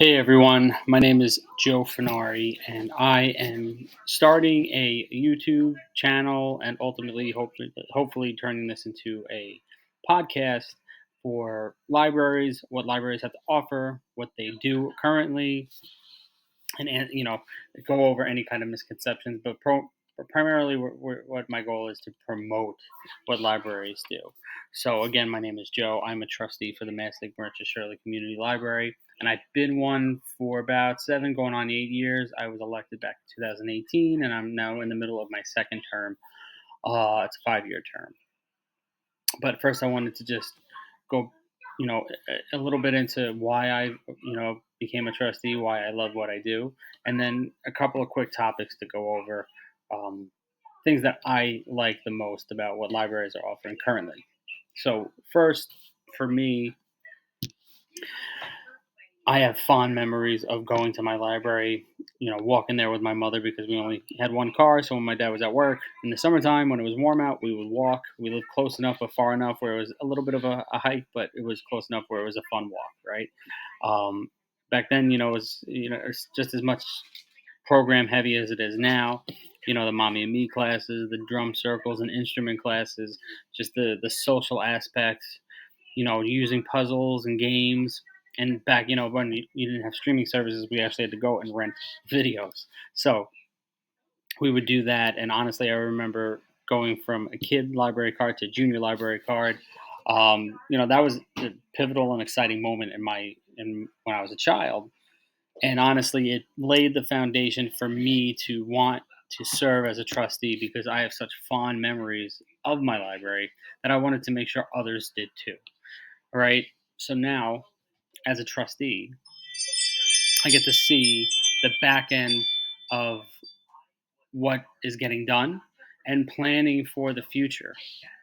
Hey everyone, my name is Joe Finari, and I am starting a YouTube channel and ultimately, hopefully, turning this into a podcast for libraries, what libraries have to offer, what they do currently, and go over any kind of misconceptions. But primarily, what my goal is to promote what libraries do. So again, my name is Joe. I'm a trustee for the Mastic Merchant Shirley Community Library, and I've been one for about 7, going on 8 years. I was elected back in 2018, and I'm now in the middle of my second term. It's a 5-year term. But first, I wanted to just go, a little bit into why I, became a trustee, why I love what I do, and then a couple of quick topics to go over, um, things that I like the most about what libraries are offering currently. So, first, for me, I have fond memories of going to my library, walking there with my mother because we only had one car. So when my dad was at work in the summertime, when it was warm out, we would walk. We lived close enough but far enough where it was a little bit of a hike, but it was close enough where it was a fun walk, right? Um, Back then, it's just as much program heavy as it is now. The mommy and me classes, the drum circles and instrument classes, just the social aspects, using puzzles and games. And back, when you didn't have streaming services, we actually had to go and rent videos. So we would do that. And honestly, I remember going from a kid library card to junior library card. That was a pivotal and exciting moment in when I was a child. And honestly, it laid the foundation for me to want to serve as a trustee because I have such fond memories of my library that I wanted to make sure others did too. All right. So now, as a trustee, I get to see the back end of what is getting done and planning for the future,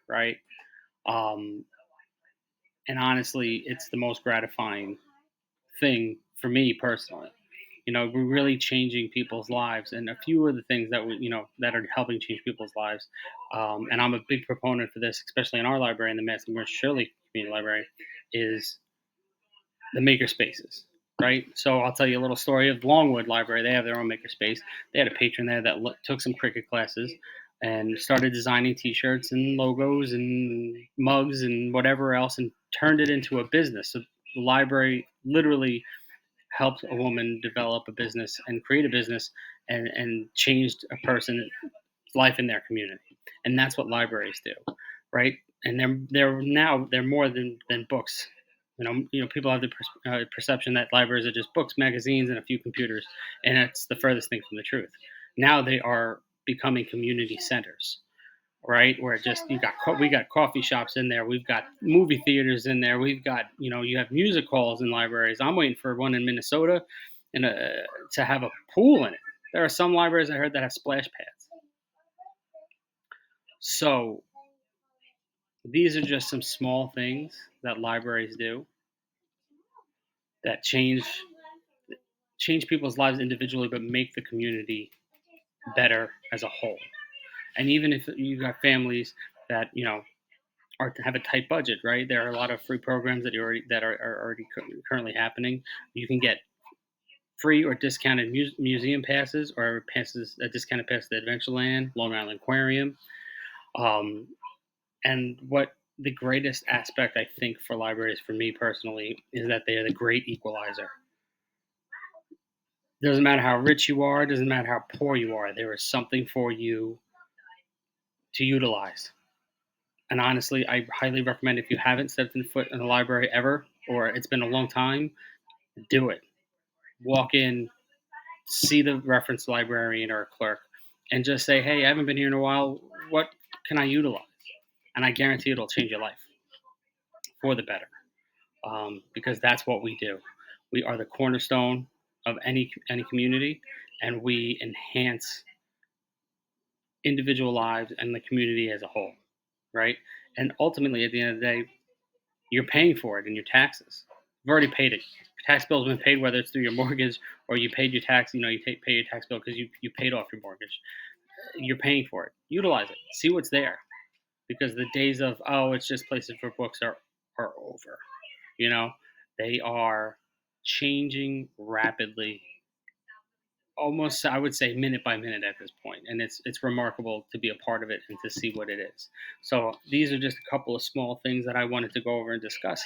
right? Um, and honestly, it's the most gratifying thing for me personally. We're really changing people's lives, and a few of the things that are helping change people's lives. And I'm a big proponent for this, especially in our library, in the Madison Shirley Community Library, is the maker spaces, right? So I'll tell you a little story of Longwood Library. They have their own maker space. They had a patron there that took some cricket classes and started designing T-shirts and logos and mugs and whatever else, and turned it into a business. So the library literally helped a woman develop a business and create a business and changed a person's life in their community. And that's what libraries do, right? And they're more than books. People have the perception that libraries are just books, magazines, and a few computers, and it's the furthest thing from the truth. Now they are becoming community centers, right? Where we got coffee shops in there, we've got movie theaters in there, we've got you have music halls in libraries. I'm waiting for one in Minnesota, and to have a pool in it. There are some libraries I heard that have splash pads. So these are just some small things that libraries do that change people's lives individually, but make the community better as a whole. And even if you got families that have a tight budget, right? There are a lot of free programs are already currently happening. You can get free or discounted museum passes, or passes a discounted pass to Adventureland, Long Island Aquarium. Um, and what the greatest aspect I think for libraries, for me personally, is that they are the great equalizer. Doesn't matter how rich you are, doesn't matter how poor you are, there is something for you to utilize. And honestly, I highly recommend, if you haven't stepped in foot in a library ever, or it's been a long time, do it. Walk in, see the reference librarian or a clerk, and just say, "Hey, I haven't been here in a while. What can I utilize?" And I guarantee it'll change your life for the better, because that's what we do. We are the cornerstone of any community, and we enhance individual lives and the community as a whole, right? And ultimately, at the end of the day, you're paying for it in your taxes. You've already paid it. Your tax bill's been paid, whether it's through your mortgage or you paid your tax. Pay your tax bill because you paid off your mortgage. You're paying for it. Utilize it. See what's there, because the days of, oh, it's just places for books are over. You know, they are changing rapidly, almost I would say minute by minute at this point, and it's remarkable to be a part of it and to see what it is. So these are just a couple of small things that I wanted to go over and discuss,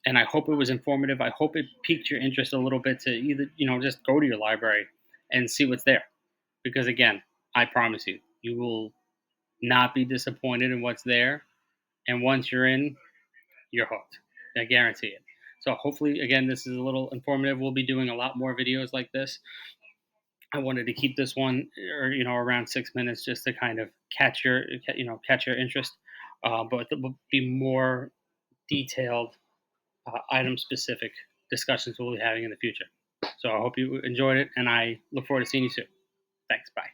and I hope it was informative. I hope it piqued your interest a little bit to either just go to your library and see what's there, because again, I promise you, you will not be disappointed in what's there, and once you're in, you're hooked. I guarantee it. So hopefully, again, this is a little informative. We'll be doing a lot more videos like this. I wanted to keep this one, or around 6 minutes, just to kind of catch your interest. But there will be more detailed, item specific discussions we'll be having in the future. So I hope you enjoyed it, and I look forward to seeing you soon. Thanks. Bye.